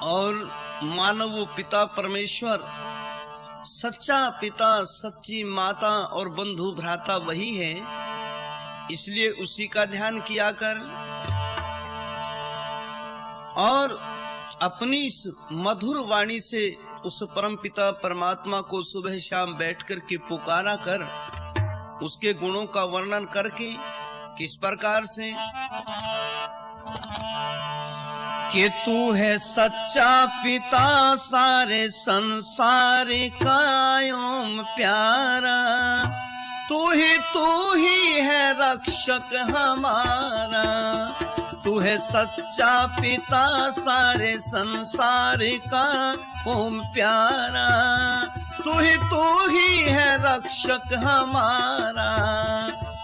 और मानव पिता परमेश्वर, सच्चा पिता, सच्ची माता और बंधु भ्राता वही है, इसलिए उसी का ध्यान किया कर और अपनी इस मधुर वाणी से उस परम पिता परमात्मा को सुबह शाम बैठ कर के पुकारा कर, उसके गुणों का वर्णन करके किस प्रकार से कि तू है सच्चा पिता सारे संसार का ओम प्यारा, तू ही है रक्षक हमारा, तू है सच्चा पिता सारे संसार का ओम प्यारा, तू ही है रक्षक हमारा,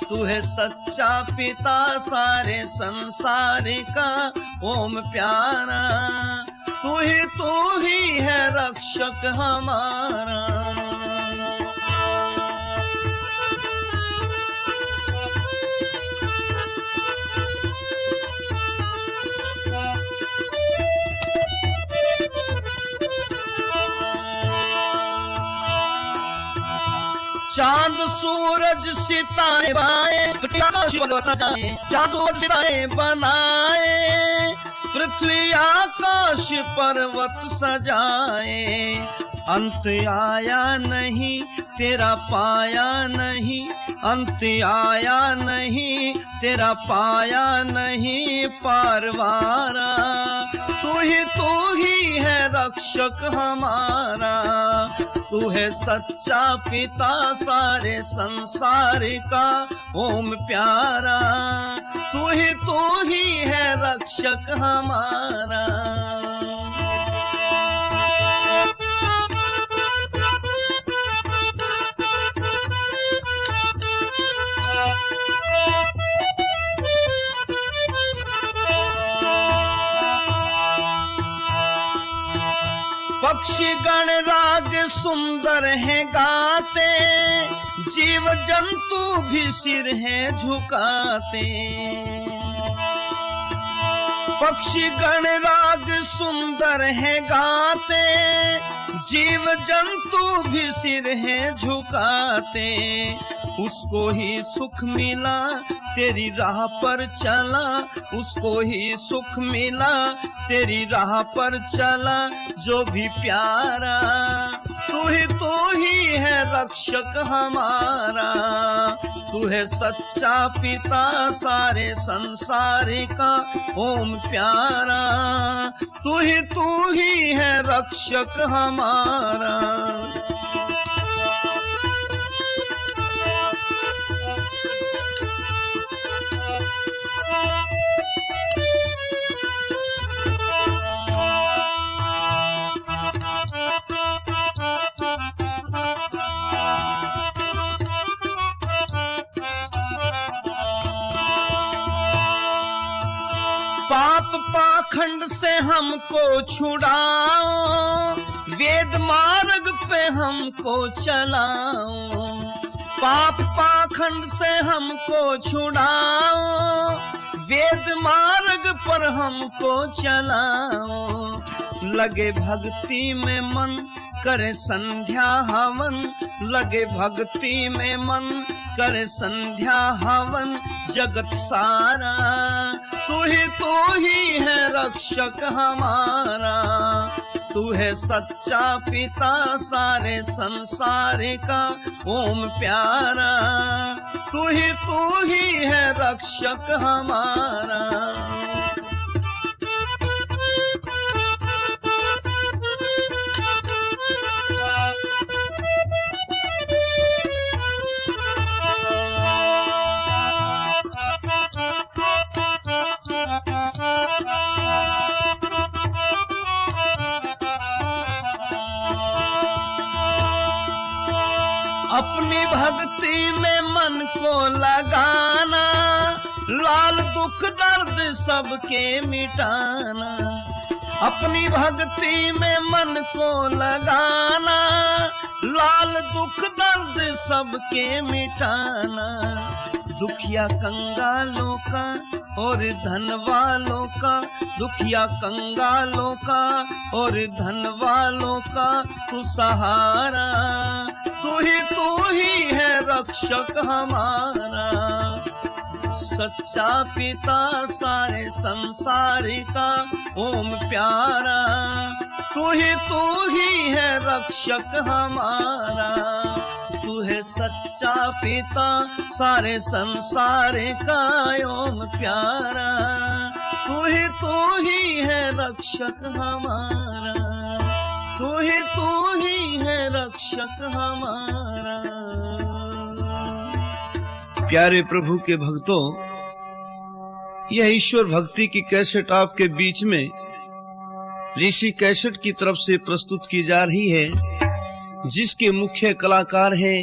तू है सच्चा पिता सारे संसार का ओम प्यारा, तू ही है रक्षक हमारा। चांद सूरज सितारे बनाए, चांद और सितारे बनाए, पृथ्वी आकाश पर्वत सजाए, अंत आया नहीं तेरा पाया नहीं, अंत आया नहीं तेरा पाया नहीं पारवारा, तू ही है रक्षक हमारा, तू है सच्चा पिता सारे संसार का ओम प्यारा, तू ही है रक्षक हमारा। पक्षी गण राग सुंदर है गाते, जीव जंतु भी सिर है झुकाते, पक्षी गण राग सुंदर है गाते, जीव जंतु भी सिर है झुकाते, उसको ही सुख मिला तेरी राह पर चला, उसको ही सुख मिला तेरी राह पर चला जो भी प्यारा, तू ही है रक्षक हमारा, तू है सच्चा पिता सारे संसार का ओम प्यारा, तू ही है रक्षक हमारा। पाप पाखंड से हमको छुड़ाओ, वेद मार्ग पे हमको चलाओ, पाप पाखंड से हमको छुड़ाओ, वेद मार्ग पर हमको चलाओ, लगे भक्ति में मन करे संध्या हवन, लगे भक्ति में मन करे संध्या हवन, जगत सारा तू ही है रक्षक हमारा, तू है सच्चा पिता सारे संसार का ओम प्यारा, तू ही है रक्षक हमारा। अपनी भक्ति में मन को लगाना, लाल दुख दर्द सबके मिटाना, अपनी भक्ति में मन को लगाना, लाल दुख दर्द सबके मिटाना, दुखिया कंगालों का और धन वालों का, दुखिया कंगालों का और धन वालों का तू सहारा, तू ही है रक्षक हमारा। सच्चा पिता सारे संसार का ओम प्यारा, तू ही है रक्षक हमारा। तू है सच्चा पिता सारे संसार का ओम प्यारा, तू ही है रक्षक हमारा, तू ही है रक्षक हमारा। प्यारे प्रभु के भक्तों, यह ईश्वर भक्ति की कैसेट आपके बीच में ऋषि कैसेट की तरफ से प्रस्तुत की जा रही है, जिसके मुख्य कलाकार हैं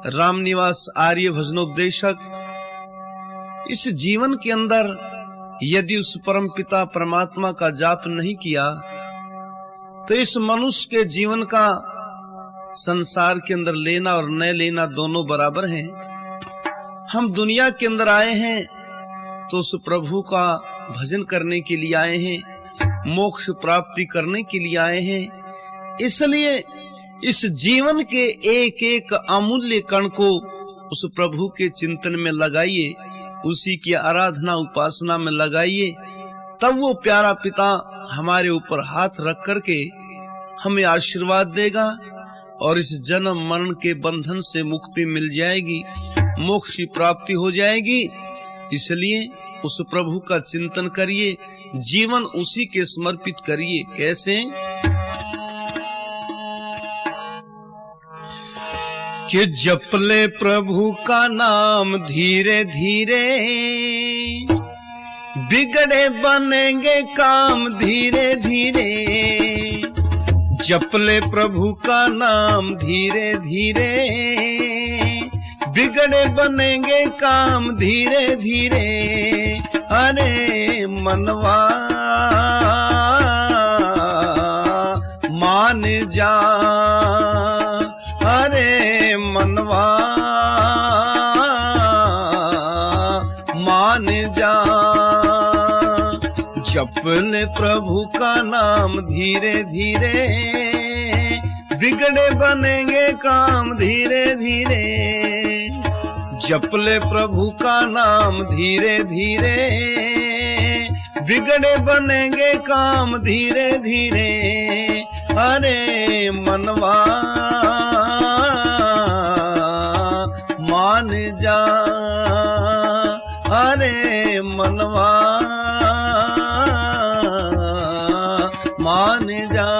रामनिवास आर्य भजनोपदेशक। इस जीवन के अंदर यदि उस परमपिता परमात्मा का जाप नहीं किया तो इस मनुष्य के जीवन का संसार के अंदर लेना और न लेना दोनों बराबर हैं। हम दुनिया के अंदर आए हैं तो उस प्रभु का भजन करने के लिए आए हैं, मोक्ष प्राप्ति करने के लिए आए हैं। इसलिए इस जीवन के एक एक अमूल्य कण को उस प्रभु के चिंतन में लगाइए, उसी की आराधना उपासना में लगाइए, तब वो प्यारा पिता हमारे ऊपर हाथ रख करके हमें आशीर्वाद देगा और इस जन्म मरण के बंधन से मुक्ति मिल जाएगी, मोक्ष की प्राप्ति हो जाएगी। इसलिए उस प्रभु का चिंतन करिए, जीवन उसी के समर्पित करिए। कैसे? कि जप ले प्रभु का नाम धीरे धीरे, बिगड़े बनेंगे काम धीरे धीरे। जप ले प्रभु का नाम धीरे धीरे, बिगड़े बनेंगे काम धीरे धीरे। अरे मनवा मान जा, अरे मनवा मान जा। जप ले प्रभु का नाम धीरे धीरे, बिगड़े बनेंगे काम धीरे धीरे। जप ले प्रभु का नाम धीरे धीरे, बिगड़े बनेंगे काम धीरे धीरे। अरे मनवा मान जा, अरे मनवा मान जा।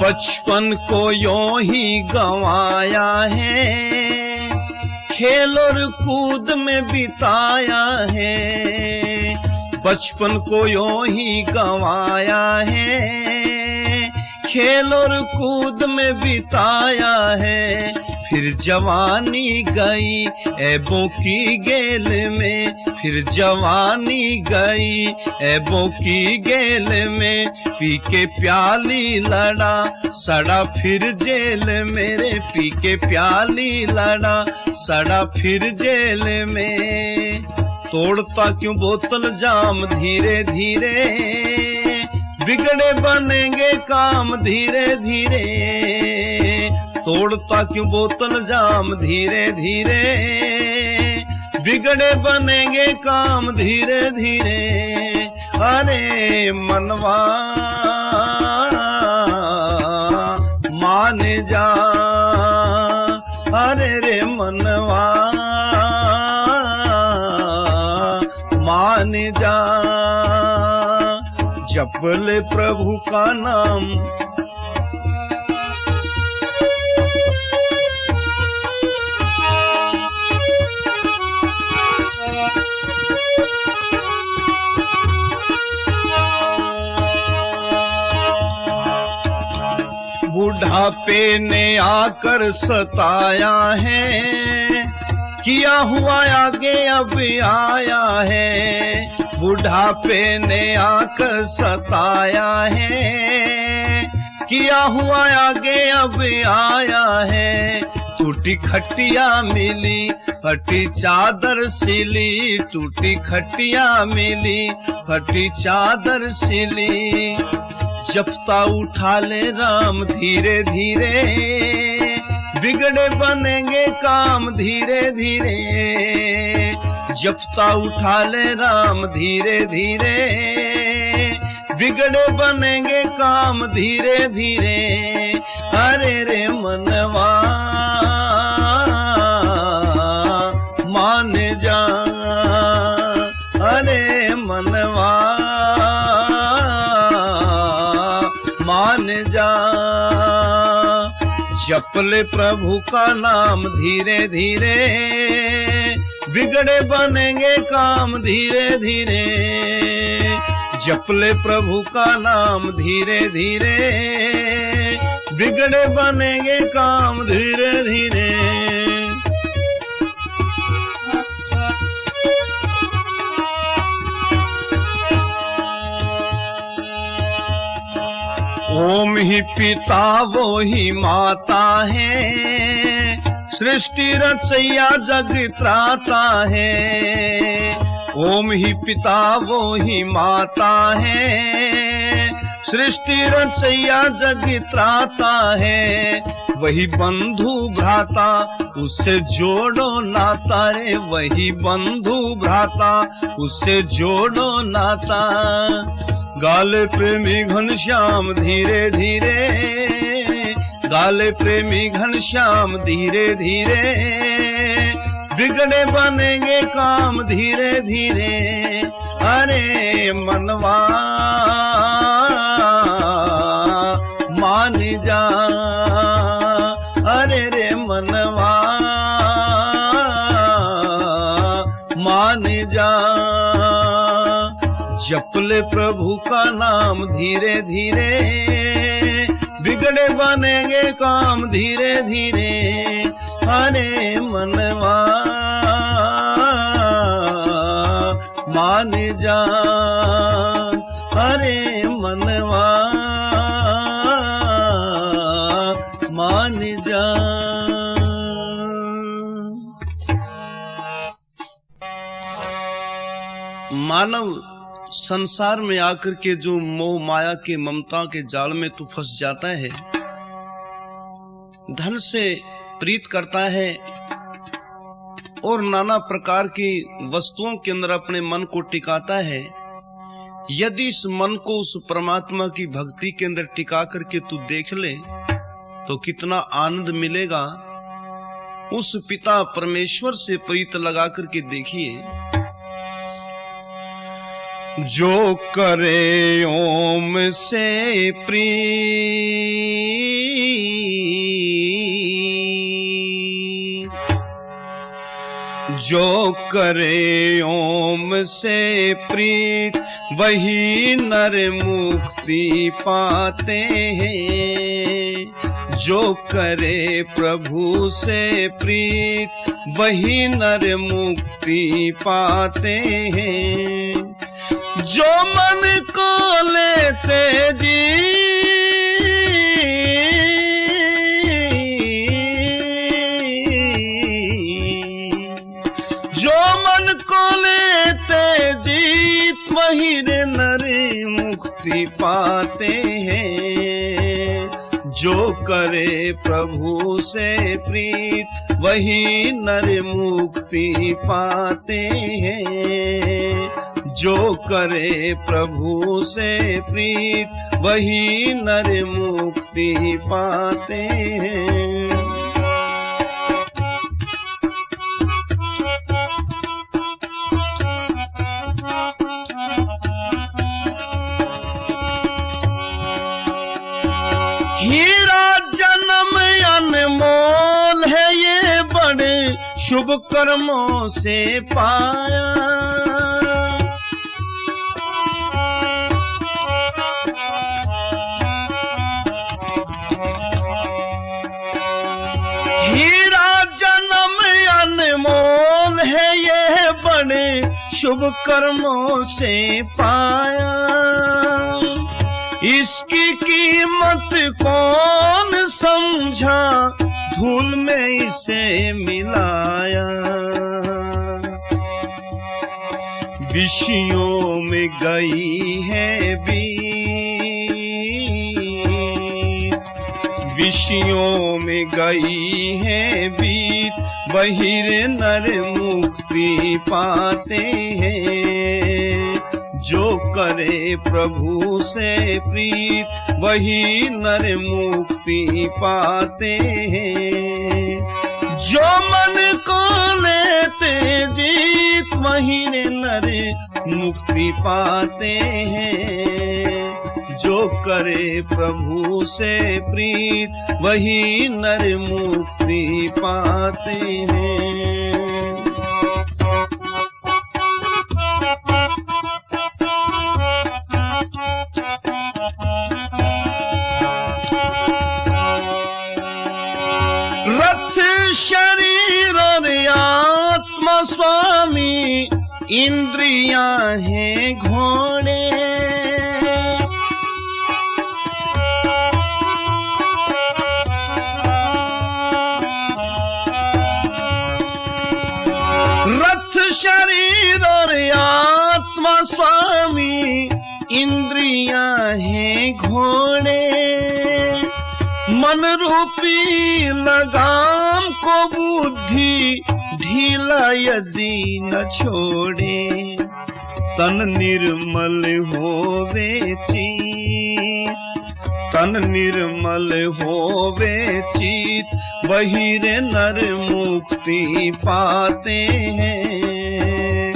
बचपन को यों ही गंवाया है, खेल और कूद में बिताया है। बचपन को यों ही गंवाया है, खेल और कूद में बिताया है। फिर जवानी गई ऐबों की गेल में, फिर जवानी गई ऐबों की गेल में। पी के प्याली लड़ा सड़ा फिर जेल मेरे, पी के प्याली लड़ा सड़ा फिर जेल में। तोड़ता क्यों बोतल जाम धीरे धीरे, बिगड़े बनेंगे काम धीरे धीरे। तोड़ता क्यों बोतल जाम धीरे धीरे, बिगड़े बनेंगे काम धीरे धीरे। अरे मनवा मान जा, अरे रे मनवा मान जा। जप ले प्रभु का नाम बुढ़ापे ने आकर सताया है, किया हुआ आगे अब आया है, बुढ़ापे ने आकर सताया है। किया हुआ आगे अब आया है, टूटी खटिया मिली फटी चादर सिली, टूटी खटिया मिली फटी चादर सिली। जपता उठा ले राम धीरे धीरे, बिगड़े बनेंगे काम धीरे धीरे। जपता उठा ले राम धीरे धीरे, बिगड़े बनेंगे काम धीरे धीरे। अरे रे मनवा मान जा, अरे मनवा मान जा। जप ले प्रभु का नाम धीरे धीरे, बिगड़े बनेंगे काम धीरे धीरे। जप ले प्रभु का नाम धीरे धीरे, बिगड़े बनेंगे काम धीरे धीरे। ओम ही पिता वो ही माता है, सृष्टि रचैया जग त्राता है। ओम ही पिता वो ही माता है, सृष्टि रचैया जग त्राता है। वही बंधु भ्राता उससे जोड़ो नाता रे, वही बंधु भ्राता उससे जोड़ो नाता। गाले प्रेमी घनश्याम धीरे धीरे, गाले प्रेमी घनश्याम धीरे धीरे। बिगड़े बनेंगे काम धीरे धीरे। अरे मनवा मान जा, अरे रे मनवा मान जा। जप ले प्रभु का नाम धीरे धीरे, बिगड़े बनेंगे काम धीरे धीरे। अरे मनवा मान जा, अरे मनवा मान जा। मानव संसार में आकर के जो मोह माया के ममता के जाल में तो फंस जाता है, धन से प्रीत करता है और नाना प्रकार की वस्तुओं के अंदर अपने मन को टिकाता है। यदि इस मन को उस परमात्मा की भक्ति के अंदर टिका करके तू देख ले तो कितना आनंद मिलेगा। उस पिता परमेश्वर से प्रीत लगा करके देखिए। जो करे ओम से प्रीत, जो करे ओम से प्रीत, वही नर मुक्ति पाते हैं। जो करे प्रभु से प्रीत, वही नर मुक्ति पाते हैं। जो मन को लेते जी, जो मन को लेते जीत, वही नर मुक्ति पाते हैं। जो करे प्रभु से प्रीत, वही नर मुक्ति पाते हैं। जो करे प्रभु से प्रीत, वही नर मुक्ति पाते हैं। हीरा जन्म अनमोल है, ये बड़े शुभ कर्मों से पाया। हीरा जन्म अनमोल है यह बड़े शुभ कर्मों से पाया, इसकी कीमत कौन समझा, धूल में इसे मिलाया। विषयों में गई है बीत, विषयों में गई है बीत, बहिरे नर मुक्ति पाते हैं। जो करे प्रभु से प्रीत, वही नर मुक्ति पाते हैं। जो मन को लेते जीत, वही नर मुक्ति पाते हैं। जो करे प्रभु से प्रीत, वही नर मुक्ति पाते हैं। रथ शरीर और आत्मा स्वामी, इंद्रियां हैं घोड़े। रथ शरीर और आत्मा स्वामी, इंद्रियां हैं घोड़े। मन रूपी लगाम को बुद्धि ढीला यदि न छोड़े, तन निर्मल होवे चित, तन निर्मल होवे चित, वही रे नर मुक्ति पाते हैं।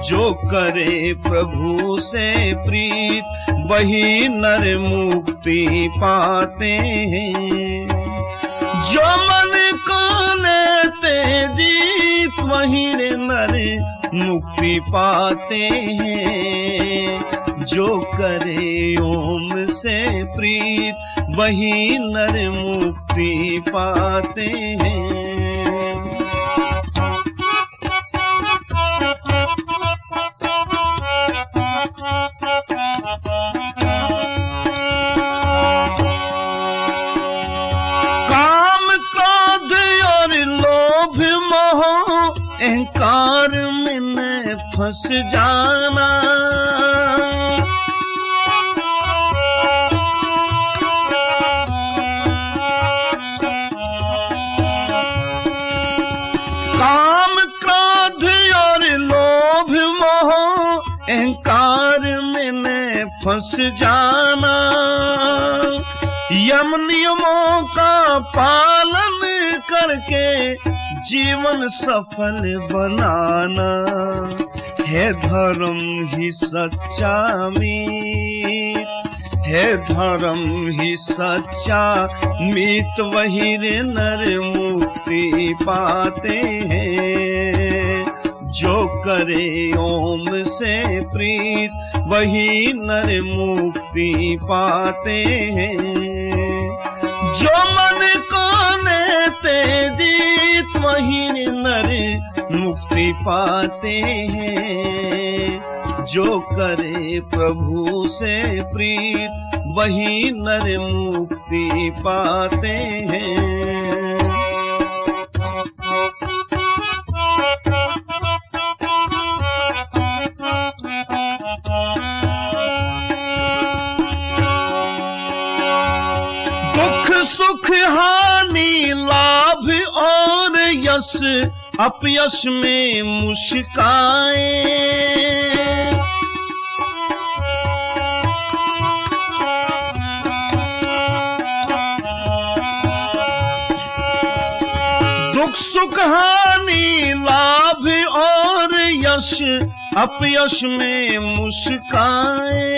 जो करे प्रभु से प्रीत, वही नर मुक्ति पाते हैं। जो मन को लेते जीत, वही नर मुक्ति पाते हैं। जो करे ओम से प्रीत, वही नर मुक्ति पाते हैं। अहंकार में न फंस जाना, काम क्रोध और लोभ मोह, अहंकार में न फंस जाना। यम नियमों का पालन करके जीवन सफल बनाना, है धर्म ही सच्चा मीत, है धर्म ही सच्चा मीत, वही रे नर मुक्ति पाते हैं। जो करे ओम से प्रीत, वही नर मुक्ति पाते हैं। जो मन को लेते जीत, वही नर मुक्ति पाते हैं। जो करे प्रभु से प्रीत, वही नर मुक्ति पाते हैं। सुख हानि लाभ और यश, अपयश में मुस्काए। दुख सुख हानि लाभ और यश, अपयश में मुस्काए।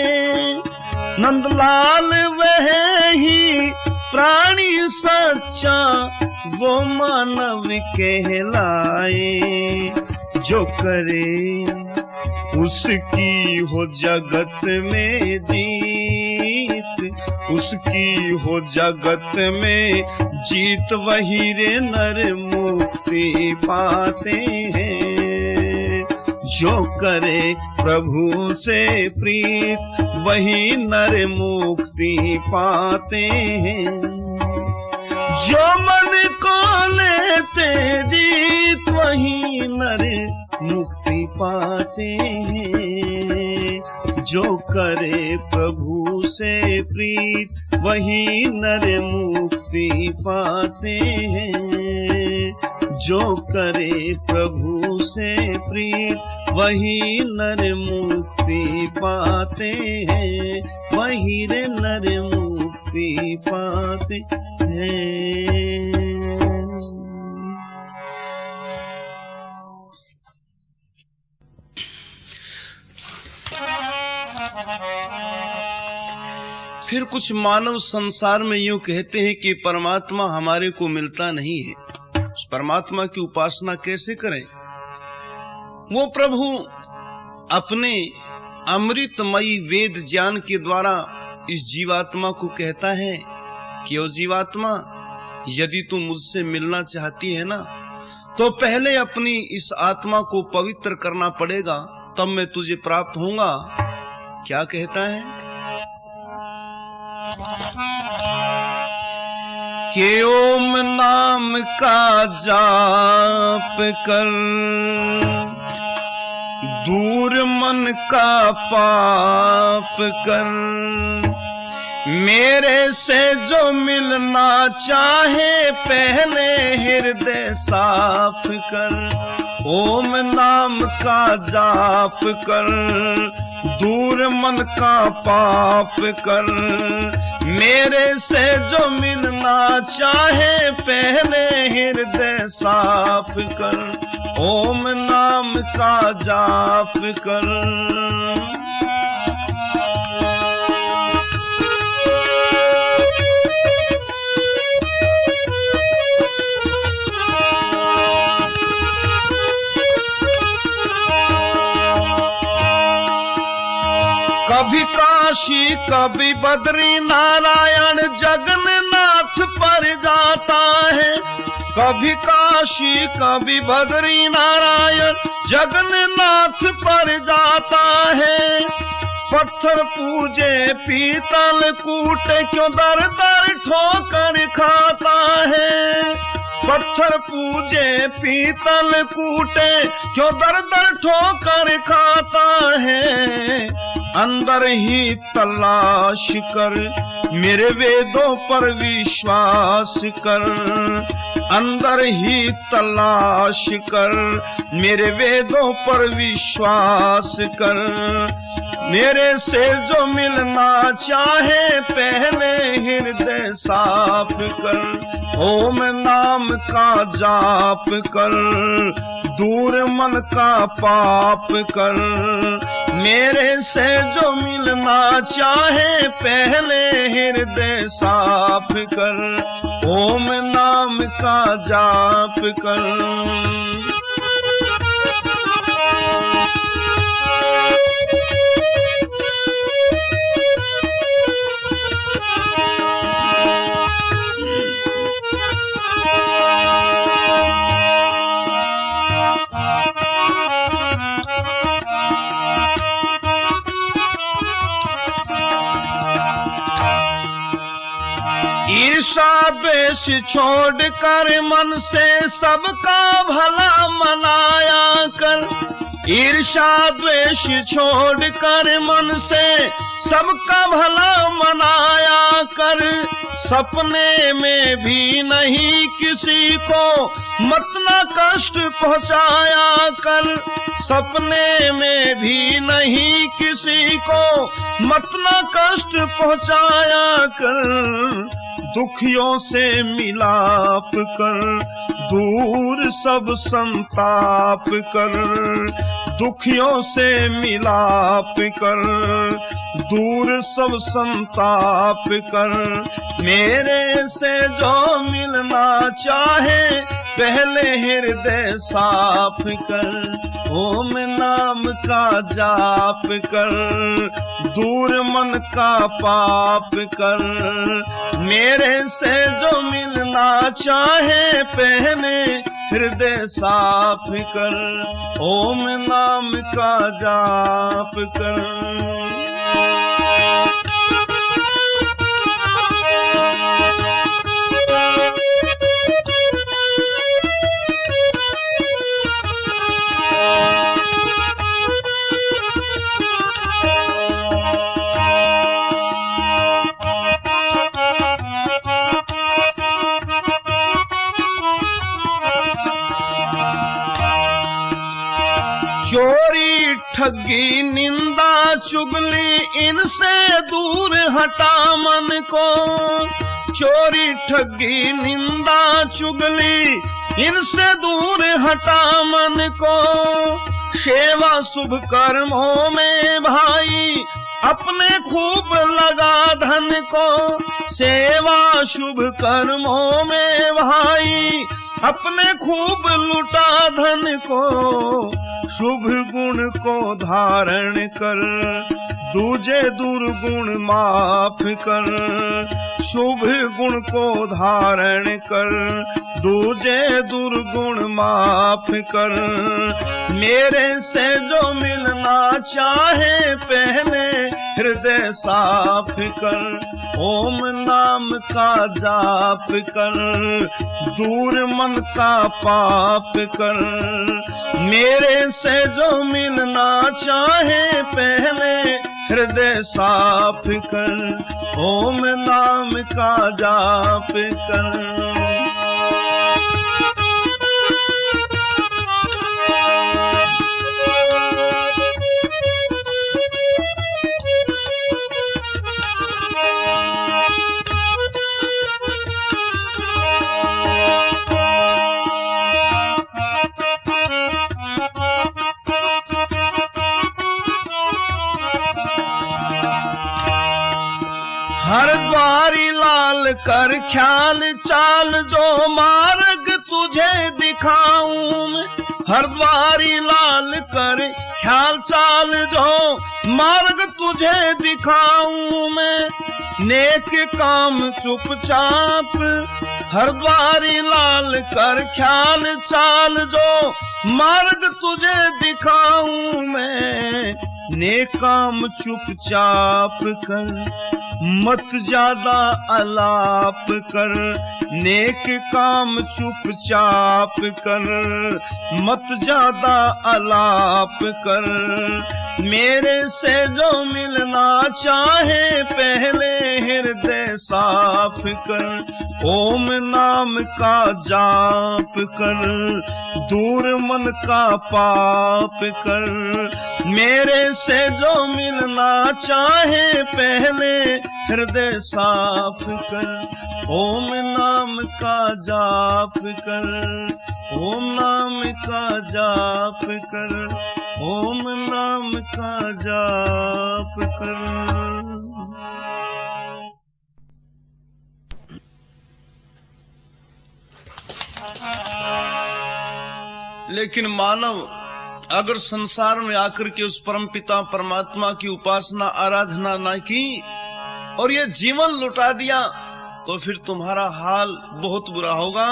नंदलाल वह ही प्राणी सच्चा, वो मानव कहलाए। जो करे उसकी हो जगत में जीत, उसकी हो जगत में जीत, वही रे नर मुक्ति पाते हैं। जो करे प्रभु से प्रीत वही नर मुक्ति पाते हैं। जो मन को लेते जीत वही नर मुक्ति पाते हैं। जो करे प्रभु से प्रीत वही नर मुक्ति पाते हैं। जो करे प्रभु से प्रीत वही नर मुक्ति पाते हैं। वही रे नर मुक्ति पाते हैं। फिर कुछ मानव संसार में यूं कहते हैं कि परमात्मा हमारे को मिलता नहीं है, परमात्मा की उपासना कैसे करें। वो प्रभु अपने अमृतमयी वेद ज्ञान के द्वारा इस जीवात्मा को कहता है कि ओ जीवात्मा, यदि तू मुझसे मिलना चाहती है ना, तो पहले अपनी इस आत्मा को पवित्र करना पड़ेगा, तब मैं तुझे प्राप्त होऊंगा। क्या कहता है कि ओम नाम का जाप कर, दूर मन का पाप कर। मेरे से जो मिलना चाहे पहले हृदय साफ कर। ओम नाम का जाप कर, दूर मन का पाप कर। मेरे से जो मिलना चाहे पहले हृदय साफ कर। ओम नाम का जाप कर। कभी काशी कभी बद्री नारायण जगन्नाथ पर जाता है। कभी काशी कभी बद्री नारायण जगन्नाथ पर जाता है। पत्थर पूजे पीतल कूटे क्यों दर दर ठोकर खाता है। पत्थर पूजे पीतल कूटे क्यों दर दर ठोकर खाता है। अंदर ही तलाश कर मेरे वेदों पर विश्वास कर। अंदर ही तलाश कर मेरे वेदों पर विश्वास कर। मेरे से जो मिलना चाहे पहले हृदय साफ कर। ओम नाम का जाप कर, दूर मन का पाप कर। मेरे से जो मिलना चाहे पहले हृदय साफ कर। ओम नाम का जाप कर। ईर्षा द्वेष छोड़ कर मन से सबका भला मनाया कर। ईर्षा द्वेष छोड़ कर मन से सबका भला मनाया कर। सपने में भी नहीं किसी को मत ना कष्ट पहुँचाया कर। सपने में भी नहीं किसी को मत ना कष्ट पहुँचाया कर। दुखियों से मिलाप कर, दूर सब संताप कर। दुखियों से मिलाप कर, दूर सब संताप कर। मेरे से जो मिलना चाहे पहले हृदय साफ कर। ओम नाम का जाप कर, दूर मन का पाप कर। मेरे से जो मिलना चाहे पहले हृदय साफ कर, ओम नाम का जाप कर। चोरी ठगी निंदा चुगली इनसे दूर हटा मन को, चोरी ठगी निंदा चुगली इनसे दूर हटा मन को। सेवा शुभ कर्मों में भाई अपने खूब लगा धन को, सेवा शुभ कर्मों में भाई अपने खूब लुटा धन को। शुभ गुण को धारण कर, दूजे दुर्गुण माफ कर, शुभ गुण को धारण कर, दूजे दुर्गुण माफ कर। मेरे से जो मिलना चाहे पहले हृदय साफ कर, ओम नाम का जाप कर, दूर मन का पाप कर। मेरे से जो मिलना चाहे पहले हृदय साफ कर, ओम नाम का जाप कर। हर द्वारी लाल कर ख्याल चाल जो मार्ग तुझे दिखाऊं मैं, हर द्वारी लाल कर ख्याल चाल जो मार्ग तुझे दिखाऊं मैं। नेक काम चुपचाप हर द्वारी लाल कर ख्याल चाल जो मार्ग तुझे दिखाऊं मैं। नेक काम चुपचाप कर, मत ज्यादा अलाप कर, नेक काम चुपचाप कर, मत ज्यादा अलाप कर। मेरे से जो मिलना चाहे पहले हृदय साफ कर, ओम नाम का जाप कर, दूर मन का पाप कर। मेरे से जो मिलना चाहे पहले हृदय साफ कर, ओम नाम का जाप कर, ओम नाम का जाप कर, ओम नाम का जाप कर। लेकिन मानव अगर संसार में आकर के उस परमपिता परमात्मा की उपासना आराधना ना की और ये जीवन लुटा दिया तो फिर तुम्हारा हाल बहुत बुरा होगा।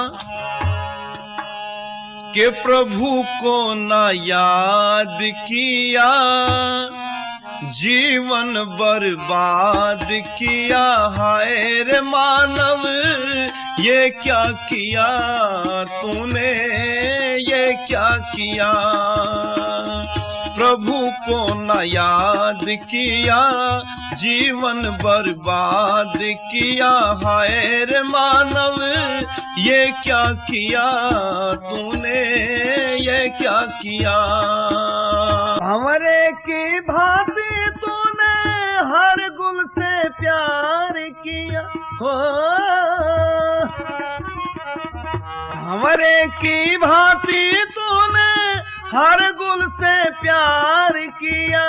कि प्रभु को ना याद किया जीवन बर्बाद किया, हाय रे मानव ये क्या किया तूने, ये क्या किया। प्रभु को न याद किया जीवन बर्बाद किया, हाय रे मानव ये क्या किया तूने, ये क्या किया। भंवरे की भांति तूने हर गुल से प्यार किया हो, भंवरे की भांति तूने हर गुल से प्यार किया।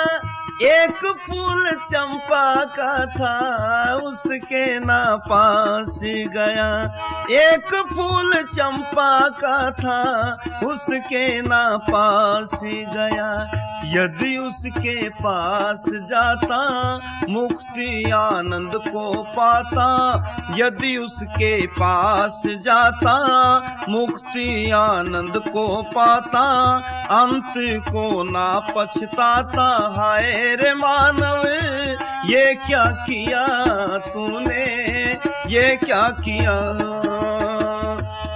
एक फूल चंपा का था उसके ना पास गया, एक फूल चंपा का था उसके ना पास गया। यदि उसके पास जाता मुक्ति आनंद को पाता, यदि उसके पास जाता मुक्ति आनंद को पाता, अंत को ना पछताता। हाय रे मानव ये क्या किया तूने, ये क्या किया,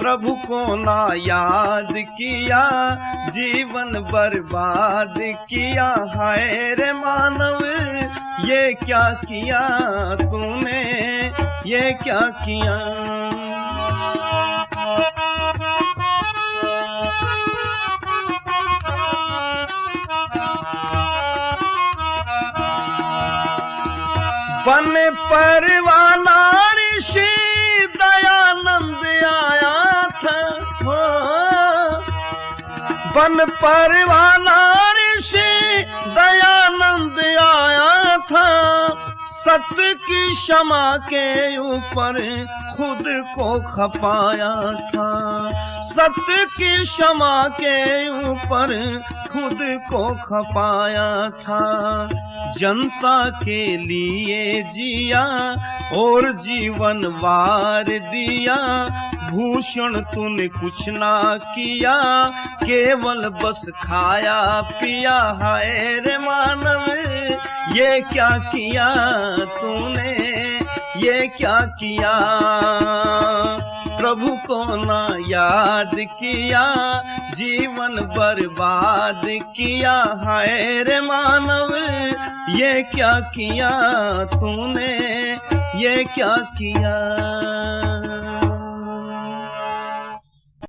प्रभु को ना याद किया, जीवन बर्बाद किया। हाय रे मानव ये क्या किया तूने, ये क्या किया। बन परवाना ऋषि दयानंद आया था, बन परवाना ऋषि दयानंद आया था, सत्य की क्षमा के ऊपर खुद को खपाया था, सत्य की क्षमा के ऊपर खुद को खपाया था। जनता के लिए जिया और जीवन वार दिया, भूषण तूने कुछ ना किया, केवल बस खाया पिया। हाय रे मानव ये क्या किया तूने, ये क्या किया, प्रभु को ना याद किया, जीवन बर्बाद किया। हाय रे मानव ये क्या किया तूने, ये क्या किया।